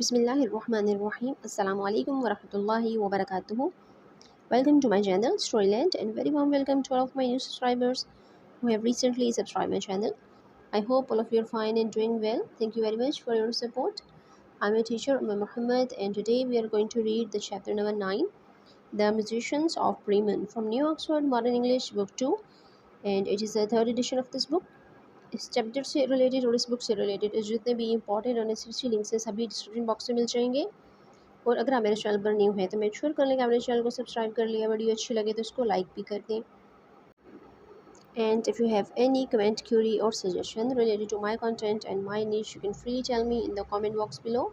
Bismillahirrahmanirrahim. Assalamu alaikum wa rahmatullahi wa barakatuhu. Welcome to my channel Storyland, and very warm welcome to all of my new subscribers who have recently subscribed my channel. I hope all of you are fine and doing well. Thank you very much for your support. I'm your teacher Umar Muhammad, and today we are going to read the chapter number 9, The Musicians of Bremen, from New Oxford Modern English Book 2, and it is the third edition of this book. इस chapter से related और इस book से related जितने भी important और necessary links हैं सभी डिस्क्रिप्शन बॉक्स में मिल जाएंगे। और अगर आप मेरे चैनल पर न्यू है तो मेक श्योर कर लें कि आपने चैनल को सब्सक्राइब कर लिया। वीडियो अच्छी लगे तो इसको लाइक भी कर दें। And if you have any comment, query or suggestion related to my content and my niche, you can freely tell me in the comment box below.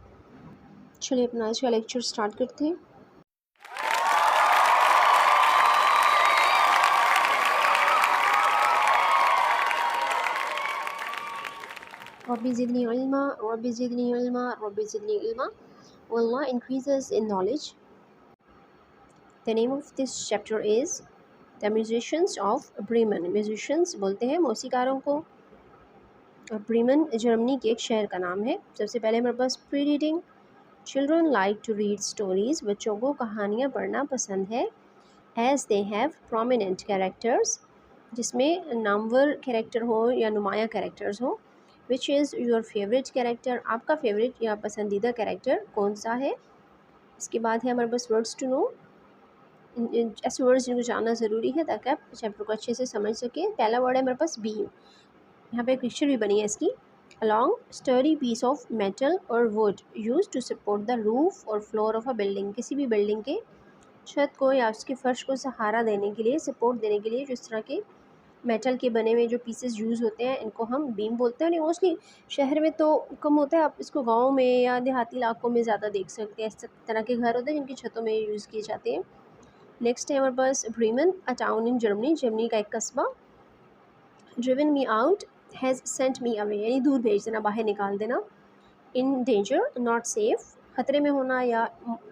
चलिए अपना आज का लेक्चर स्टार्ट करते हैं। रब्बी ज़िदनी इल्मा, रब्बी ज़िदनी इल्मा, रब्बी ज़िदनी इल्मा। Allah increases in knowledge. The name of this chapter is The Musicians of Bremen. Musicians बोलते हैं मौसीकारों को। ब्रीमन Germany के एक शहर का नाम है। सबसे पहले हमारे पास pre reading. Children like to read stories. बच्चों को कहानियाँ पढ़ना पसंद है। As they have prominent characters, जिसमें नामवर कैरेक्टर हो या नुमाया कैरेक्टर्स हो। Which is your favourite character, आपका फेवरेट या पसंदीदा कैरेक्टर कौन सा है। इसके बाद है हमारे पास वर्ड्स टू नो। ऐसे वर्ड्स जिनको जानना ज़रूरी है ताकि आप चैप्टर को अच्छे से समझ सकें। पहला वर्ड है हमारे पास बीम। यहाँ पे एक पिक्चर भी बनी है इसकी। A long sturdy piece of metal और wood use to support the roof और फ्लोर ऑफ अ बिल्डिंग। किसी भी बिल्डिंग के छत को या उसके फर्श को सहारा देने के लिए, सपोर्ट देने के लिए जिस तरह के मेटल के बने हुए जो पीसेस यूज़ होते हैं इनको हम बीम बोलते हैं। और मोस्टली शहर में तो कम होता है, आप इसको गाँव में या देहाती इलाकों में ज़्यादा देख सकते हैं। इस तरह के घर होते हैं जिनकी छतों में यूज़ किए जाते हैं। नेक्स्ट है हमारे पास Bremen, a town in Germany, Germany का एक कस्बा। Driven me out, has sent me away, यानी दूर भेज देना, बाहर निकाल देना। इन डेंजर, नॉट सेफ, खतरे में होना या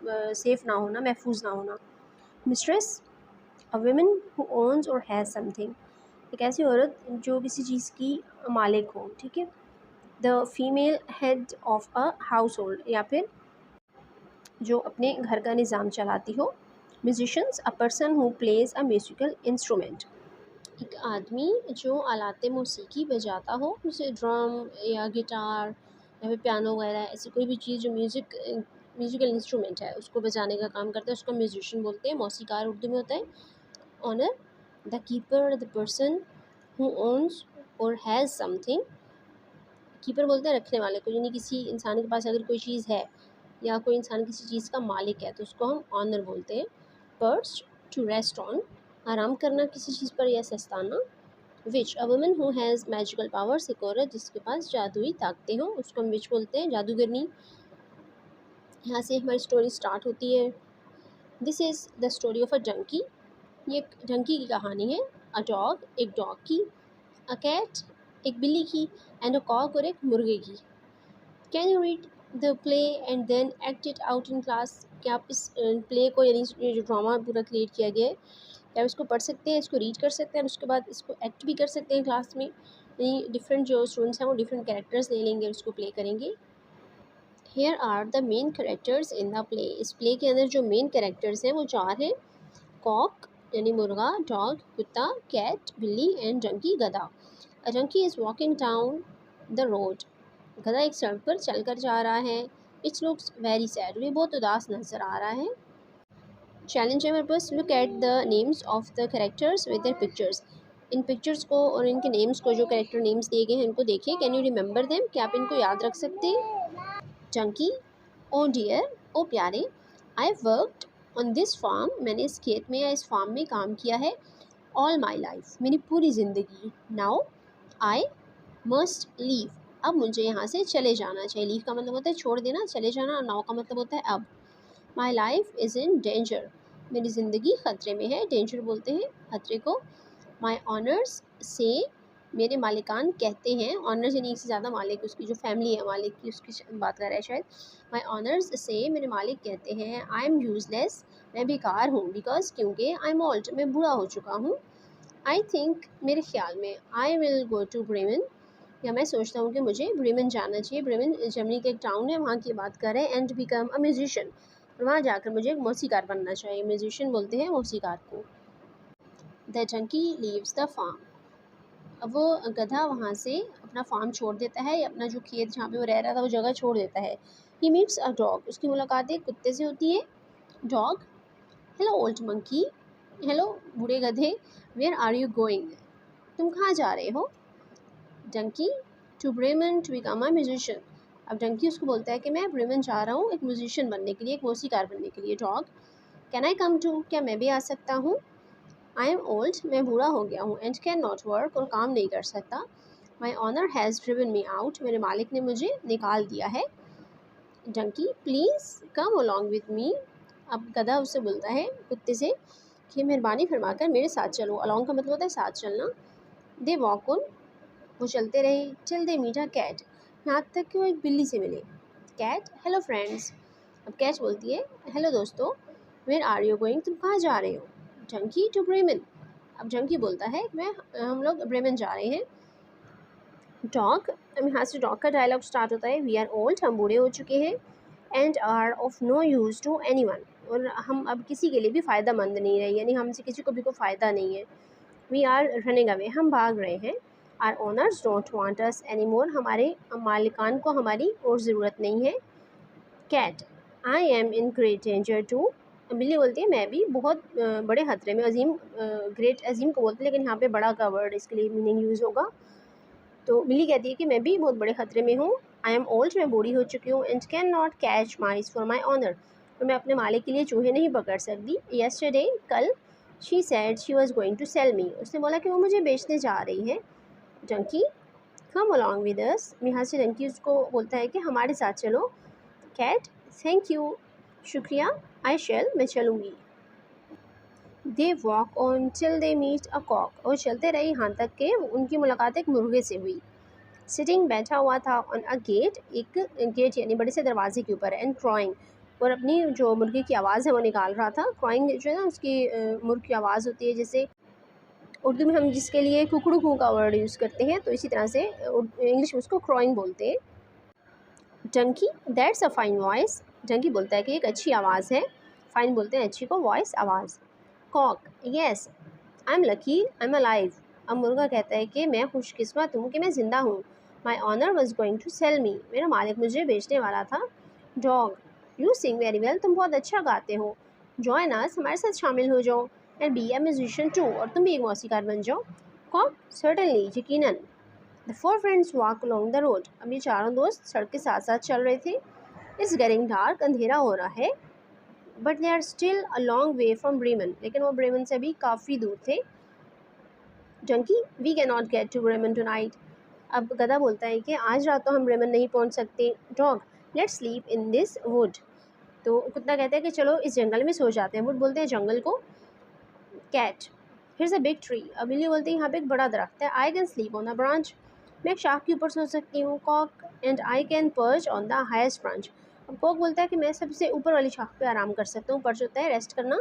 सेफ़ ना होना, महफूज ना होना। Mistress, a woman who owns or has something, एक ऐसी औरत जो किसी चीज़ की मालिक हो, ठीक है। The female head of a house hold, या फिर जो अपने घर का निज़ाम चलाती हो। Musicians, a person who plays a musical instrument, एक आदमी जो आलाते मौसीकी बजाता हो, जैसे ड्रम या गिटार या फिर पियानो वगैरह, ऐसी कोई भी चीज़ जो म्यूजिकल इंस्ट्रूमेंट है उसको बजाने का काम करता है, उसको म्यूजिशियन बोलते हैं। मौसीकार उर्दू में होता है। Owner, the keeper, the person who owns or has something, keeper बोलते हैं रखने वाले को, यानी किसी इंसान के पास अगर कोई चीज़ है या कोई इंसान किसी चीज़ का मालिक है तो उसको हम ऑनर बोलते हैं। पर्च, टू रेस्ट ऑन, आराम करना किसी चीज़ पर या सस्ताना। Witch, a woman who has magical powers, एक औरत जिसके पास जादुई ताकतें हों उसको हम विच बोलते हैं, जादूगरनी। यहाँ से हमारी स्टोरी स्टार्ट होती है। This is the story of a donkey, ये एक डंकी की कहानी है। अ डॉग, एक डॉग की। अ कैट, एक बिल्ली की। एंड अ कॉक, और एक मुर्गे की। Can you read the play and then act it out in class, क्या आप इस प्ले को, यानी ये जो ड्रामा पूरा क्रिएट किया गया है, क्या आप इसको पढ़ सकते हैं, इसको रीड कर सकते हैं और उसके बाद इसको एक्ट भी कर सकते हैं क्लास में। यानी डिफरेंट जो स्टूडेंट्स हैं वो डिफरेंट कैरेक्टर्स ले लेंगे और उसको प्ले करेंगे। Here are the main characters in the play, इस प्ले के अंदर जो मेन कैरेक्टर्स हैं वो 4 हैं। कॉक यानी मुर्गा, डॉग कुत्ता, कैट बिल्ली, एंड डंकी गधा। A donkey is walking down the road, गधा एक सड़क पर चलकर जा रहा है। इट्स लुक्स वेरी सैड, ये बहुत उदास नज़र आ रहा है। चैलेंज है मेरे पास, look at the names of the characters with their pictures, इन पिक्चर्स को और इनके नेम्स को, जो कैरेक्टर नेम्स दिए गए हैं इनको देखिए। कैन यू रिमेंबर देम, क्या आप इनको याद रख सकते हैं। डंकी, ओ डियर, ओ प्यारे। I worked on this farm, मैंने इस खेत में या इस फार्म में काम किया है। ऑल माई लाइफ, मेरी पूरी ज़िंदगी। नाउ आई मस्ट लीव, अब मुझे यहाँ से चले जाना चाहिए। लीव का मतलब होता है छोड़ देना, चले जाना। और नाउ का मतलब होता है अब। My life is in danger, मेरी ज़िंदगी ख़तरे में है। डेंजर बोलते हैं खतरे को। माई ऑनर्स से, मेरे मालिकान कहते हैं। ऑनर्स यानी एक से ज़्यादा मालिक, उसकी जो फैमिली है मालिक की उसकी बात कर रहा है शायद। माई ऑनर्स से, मेरे मालिक कहते हैं। आई एम यूज़लेस, मैं बेकार हूँ। बिकॉज, क्योंकि। आई एम ओल्ड, मैं बूढ़ा हो चुका हूँ। आई थिंक, मेरे ख्याल में। I will go to Bremen, या मैं सोचता हूँ कि मुझे ब्रेमेन जाना चाहिए। ब्रेमेन जर्मनी का एक टाउन है, वहाँ की बात कर रहे हैं। एंड बिकम अ म्यूजिशियन, और वहाँ जाकर मुझे एक मौसीकार बनना चाहिए। म्यूजिशियन बोलते हैं मौसीकार को। The donkey leaves the farm, अब वो गधा वहाँ से अपना फार्म छोड़ देता है, या अपना जो खेत जहाँ पे वो रह रहा था वो जगह छोड़ देता है। ही मीट्स अ डॉग, उसकी मुलाकात एक कुत्ते से होती है। Dog, hello old monkey, hello बूढ़े गधे, वेयर आर यू गोइंग, तुम कहाँ जा रहे हो। Donkey, to Bremen to become a musician, अब डंकी उसको बोलता है कि मैं ब्रेमन जा रहा हूँ एक म्यूजिशियन बनने के लिए, एक मौसीकार बनने के लिए। Dog, can I come too, क्या मैं भी आ सकता हूँ। आई एम ओल्ड, मैं बूढ़ा हो गया हूँ। एंड कैन नॉट वर्क, और काम नहीं कर सकता। My owner has driven me out, मेरे मालिक ने मुझे निकाल दिया है। Donkey, please come along with me, अब गधा उससे बोलता है कुत्ते से कि मेहरबानी फरमाकर मेरे साथ चलो। अलॉन्ग का मतलब होता है साथ चलना। दे वॉक ऑन, वो चलते रहे। Till they meet a cat, यहाँ तक कि वो एक बिल्ली से मिले। कैट, हेलो फ्रेंड्स, अब कैट बोलती है हेलो दोस्तों। वेयर आर यू गोइंग, तुम कहाँ जा रहे हो। डंकी, टू ब्रेमेन, अब डंकी बोलता है हम लोग ब्रेमेन जा रहे हैं। डॉग, अब यहाँ से डॉग का डायलॉग स्टार्ट होता है। वी आर ओल्ड, हम बूढ़े हो चुके हैं। And are of no use to anyone, और हम अब किसी के लिए भी फ़ायदा मंद नहीं रहे, यानी हमसे किसी को भी कोई फ़ायदा नहीं है। वी आर रनिंग अवे, हम भाग रहे हैं। Our owners don't want us any more, हमारे मालिकान को हमारी और ज़रूरत नहीं है। Cat, I am in great danger too, बिल्ली बोलती है मैं भी बहुत बड़े खतरे में। अजीम, ग्रेट अजीम को बोलते हैं, लेकिन यहाँ पे बड़ा का वर्ड इसके लिए मीनिंग यूज़ होगा। तो बिल्ली कहती है कि मैं भी बहुत बड़े खतरे में हूँ। आई एम ओल्ड, मैं बूढ़ी हो चुकी हूँ। And cannot catch mice for my owner, तो मैं अपने मालिक के लिए चूहे नहीं पकड़ सकती। येस्टरडे, कल, she said she was going to sell me, उसने बोला कि वो मुझे बेचने जा रही है। Donkey, come along with us, यहाँ से डंकी उसको बोलता है कि हमारे साथ चलो। कैट, थैंक यू, शुक्रिया। आई शेल, मैं चलूँगी। They walk on till they meet a cock, और चलते रहे यहाँ तक कि उनकी मुलाकात एक मुर्गे से हुई। सिटिंग, बैठा हुआ था। ऑन अ गेट, एक गेट यानी बड़े से दरवाजे के ऊपर। एंड क्रॉइंग, और अपनी जो मुर्गी की आवाज़ है वो निकाल रहा था। क्रॉइंग जो है ना उसकी मुर्ग की आवाज़ होती है, जैसे उर्दू में हम जिसके लिए कुकड़ू कू का वर्ड यूज़ करते हैं, तो इसी तरह से इंग्लिश में उसको क्रॉइंग बोलते हैं। Donkey, that's a fine voice, donkey बोलता है कि एक अच्छी आवाज़ है। फाइन बोलते हैं अच्छी को, वॉइस आवाज़। Cock, yes, I am lucky, I am alive, अब मुर्गा कहता है कि मैं खुशकिस्मत हूँ कि मैं ज़िंदा हूँ। My owner was going to sell me, मेरा मालिक मुझे बेचने वाला था। Dog, you sing very well, तुम बहुत अच्छा गाते हो। जॉइन अस, हमारे साथ शामिल हो जाओ। And be a musician too, और तुम भी एक मौसीकार बन जाओ। कॉक, सर्टनली, यकीनन। The four friends walk along the road, अब ये चारों दोस्त सड़क के साथ साथ चल रहे थे। इट्स गेटिंग डार्क, अंधेरा हो रहा है। But they are still a long way from Bremen, लेकिन वो ब्रेमन से भी काफ़ी दूर थे। Donkey, we can not get to Bremen tonight, अब गधा बोलता है कि आज रात तो हम ब्रेमन नहीं पहुंच सकते। Dog, let's sleep in this would, तो कुत्ता कहता है कि चलो इस जंगल में सो जाते हैं। वुड बोलते हैं जंगल को। Cat, here's a big tree, अब बिल्ली बोलती है यहाँ पे एक बड़ा दरख्त है। I can sleep on the branch, मैं एक शाख के ऊपर सो सकती हूँ। Cock, and I can perch on the highest branch, अब कॉक बोलता है कि मैं सबसे ऊपर वाली शाख पे आराम कर सकता हूँ। पर्च होता है रेस्ट करना,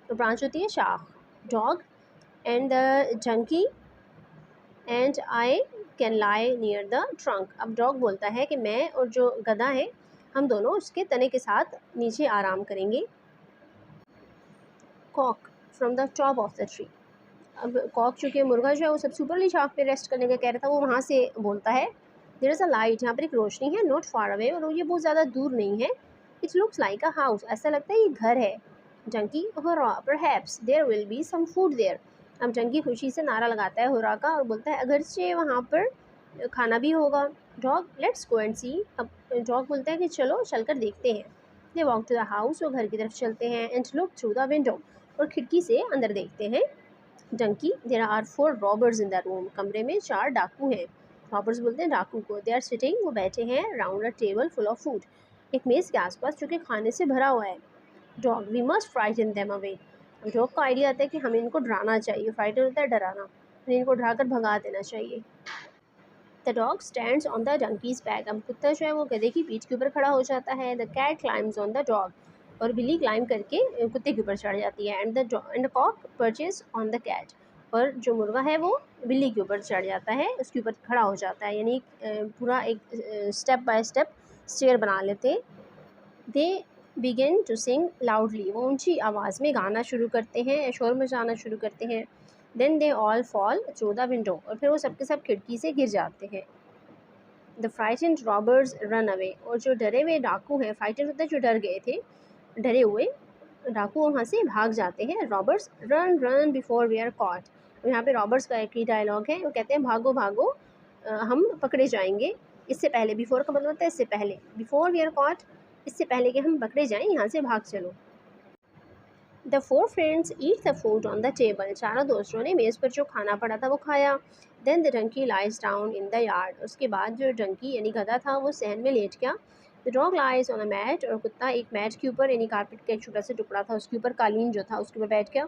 तो ब्रांच होती है शाख। Dog, and the donkey and I can lie near the trunk, अब डॉग बोलता है कि मैं और जो गधा है हम दोनों उसके तने के साथ नीचे आराम करेंगे। Cock, from the top of the tree, अब कॉक चूँकि मुर्गा जो है वो सबसे ऊपरली शाख पे रेस्ट करने का कह रहा था, वो वहाँ से बोलता है देयर इज़ अ लाइट, यहाँ पर एक रोशनी है। नॉट फार अवे, और ये बहुत ज़्यादा दूर नहीं है। It looks like a house, ऐसा लगता है ये घर है। Donkey, hurrah, perhaps there will be some food there, अब डंकी खुशी से नारा लगाता है हुर्रा का, और बोलता है अगरचे वहाँ पर खाना भी होगा। Dog, let's go and see, अब डॉग बोलता है कि चलो चलकर देखते हैं। They walk to the house, वो घर की तरफ चलते हैं। And look through the window, और खिड़की से अंदर देखते हैं। Donkey, there are 4 robbers in the room, कमरे में 4 डाकू हैं। रॉबर्स बोलते हैं डाकू को। दे आर सिटिंग, वो बैठे हैं round a table full of food, एक मेज़ के आसपास जो कि खाने से भरा हुआ है। Dog, we must frighten them away, dog का आइडिया आता है कि हमें इनको डराना चाहिए। फ्राइटन होता है डराना, हमें इनको डराकर भगा देना चाहिए। The dog stands on the donkeys back, अब कुत्ता जो है वो गधे की पीठ के ऊपर खड़ा हो जाता है। The cat climbs on the dog, और बिल्ली क्लाइम करके कुत्ते के ऊपर चढ़ जाती है। And the cock perches on the cat, और जो मुर्गा है वो बिल्ली के ऊपर चढ़ जाता है, उसके ऊपर खड़ा हो जाता है, यानी पूरा एक स्टेप बाय स्टेप स्टेयर बना लेते। They begin to sing loudly, वो ऊंची आवाज़ में गाना शुरू करते हैं, शोर मचाना शुरू करते हैं। Then they all fall through the window, और फिर वो सब के सब खिड़की से गिर जाते हैं। The frightened robbers run away, और जो डरे हुए डाकू हैं, फ्राइटेंड होते हैं जो डर गए थे, डरे हुए डाकू वहाँ से भाग जाते हैं। Robbers run run before we are caught, और यहाँ पे रॉबर्स का एक ही डायलॉग है, वो कहते हैं भागो भागो हम पकड़े जाएंगे। इससे पहले, बिफोर का मतलब होता है इससे पहले, बिफोर वी आर कॉट, इससे पहले कि हम पकड़े जाएं, यहाँ से भाग चलो। The four friends eat the food on the table, चारों दोस्तों ने मेज़ पर जो खाना पड़ा था वो खाया। Then the donkey lies down in the yard, उसके बाद जो डंकी यानी गधा था वो सहन में लेट गया। The dog lies on a mat, और कुत्ता एक मैट के ऊपर यानी कारपेट का एक छोटा सा टुकड़ा था उसके ऊपर, कालीन जो था उसके ऊपर बैठ गया।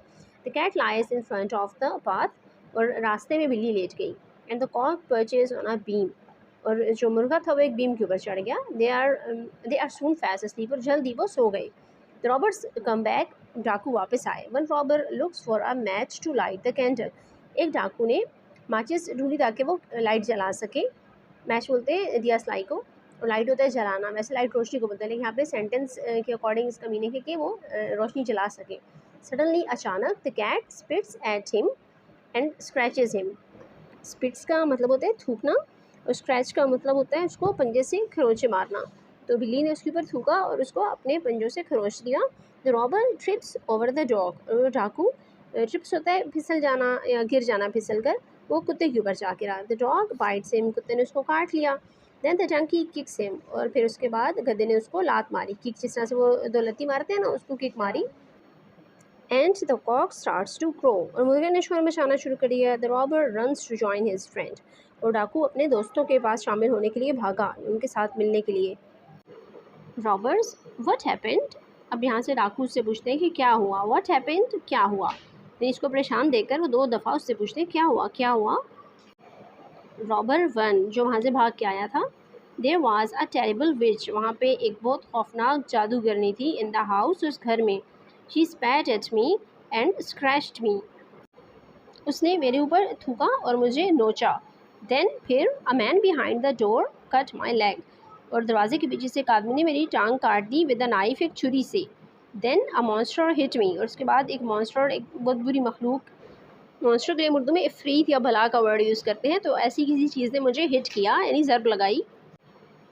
The cat lies in front of the path, और रास्ते में बिल्ली लेट गई। And the cock perches on a beam, और जो मुर्गा था वो एक बीम के ऊपर चढ़ गया। They are soon fast asleep, और जल्दी वो सो गए। द रॉबर्स कम बैक, डाकू वापस आए। One robber looks for a match to light the candle, एक डाकू ने माचिस ढूंढी ताकि वो लाइट जला सके। मैच बोलते हैं दिया सलाई को, और लाइट होता है जलाना, वैसे लाइट रोशनी को बोलते हैं, लेकिन यहाँ पे सेंटेंस के अकॉर्डिंग इसका मीनिंग है कि वो रोशनी जला सके। सडनली, अचानक, the cat spits at him and scratches him, spits का मतलब होता है थूकना, और स्क्रैच का मतलब होता है उसको पंजे से खरोंचे मारना। तो बिल्ली ने उसके ऊपर थूका और उसको अपने पंजों से खरोंच दिया। The robber trips over the dog, और डाकू, ट्रिप्स होता है फिसल जाना या गिर जाना फिसल कर, वो कुत्ते के ऊपर जा गिरा। द डॉग बाइट्स हिम, कुत्ते ने उसको काट लिया। Then the donkey kicks him, और फिर उसके बाद गधे ने उसको लात मारी, किक जिस तरह से वो दो लत्ती मारते हैं ना, उसको किक मारी। And the cock starts to crow, और मुर्गे ने शोर मचाना शुरू कर दिया। The robber runs to join his friend, और डाकू अपने दोस्तों के पास शामिल होने के लिए भागा, उनके साथ मिलने के लिए। रॉबर्स, व्हाट हैपेंड, अब यहाँ से डाकू उससे पूछते हैं कि क्या हुआ। व्हाट हैपेंड, क्या हुआ, तो इसको परेशान देखकर वो 2 दफ़ा उससे पूछते हैं क्या हुआ क्या हुआ। रॉबर 1, जो वहाँ से भाग के आया था, देयर वॉज अ टेरिबल विच, वहाँ पे एक बहुत खौफनाक जादूगरनी थी, इन द हाउस, उस घर में। She spat at me and scratched me, उसने मेरे ऊपर थूका और मुझे नोचा। देन फिर a man behind the door cut my leg, और दरवाजे के पीछे से एक आदमी ने मेरी टांग काट दी विद अ नाइफ, एक छुरी से। Then a monster hit me, और उसके बाद एक मॉन्स्टर, एक बहुत बुरी मखलूक, मॉन्स्टर के लिए उर्दू में इफ़रीत या भला का वर्ड यूज़ करते हैं, तो ऐसी किसी चीज़ ने मुझे हिट किया यानी ज़रब लगाई।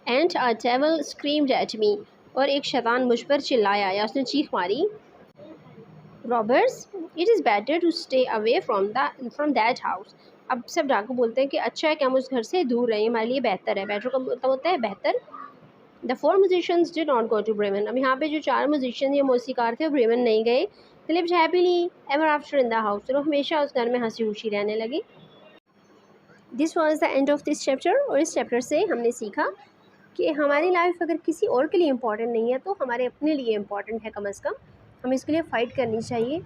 And a devil screamed at me, और एक शैतान मुझ पर चिल्लाया या उसने चीख मारी। Robbers, it is better to stay away from that house, अब सब डाकू बोलते हैं कि अच्छा है कि हम उस घर से दूर रहें, हमारे लिए बेहतर है। बेटर का मतलब होता है बेहतर। The 4 musicians did not go to Bremen, अब यहाँ पे जो 4 म्यूजिशियन या मौसीकार थे वो ब्रेमेन नहीं गए। They lived happily ever after in the house, तो हमेशा उस घर में हंसी खुशी रहने लगे। This was the end of this chapter, और इस चैप्टर से हमने सीखा कि हमारी लाइफ अगर किसी और के लिए इम्पॉर्टेंट नहीं है तो हमारे अपने लिए इम्पॉर्टेंट है, कम अज़ कम हमें इसके लिए फ़ाइट करनी चाहिए,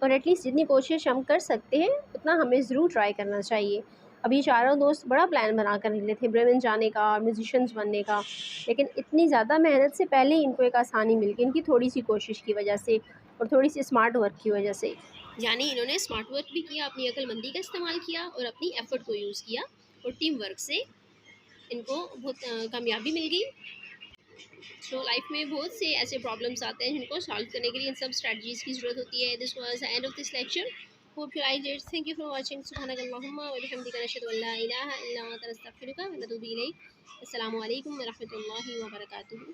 और एटलीस्ट जितनी कोशिश हम कर सकते हैं उतना हमें ज़रूर ट्राई करना चाहिए। अभी चारों दोस्त बड़ा प्लान बना कर निकले थे ब्रेमेन जाने का और म्यूजिशंस बनने का, लेकिन इतनी ज़्यादा मेहनत से पहले ही इनको एक आसानी मिल गई, इनकी थोड़ी सी कोशिश की वजह से और थोड़ी सी स्मार्ट वर्क की वजह से। यानी इन्होंने स्मार्ट वर्क भी किया, अपनी अक्लमंदी का इस्तेमाल किया और अपनी एफ़र्ट को यूज़ किया, और टीम वर्क से इनको बहुत कामयाबी मिल गई। सो लाइफ में बहुत से ऐसे प्रॉब्लम्स आते हैं जिनको सॉल्व करने के लिए इन सब स्ट्रेटजीज़ की ज़रूरत होती है। This was the end of this lecture, hope you like it, thank you for watching, सुब्हानकल्लाहुम्मा व बिहम्दिका, नशहदु अल्ला इलाहा इल्ला अंता, नस्तगफिरुका व नतूबु इलैक। अस्सलामु अलैकुम व रहमतुल्लाहि व बरकातुहू।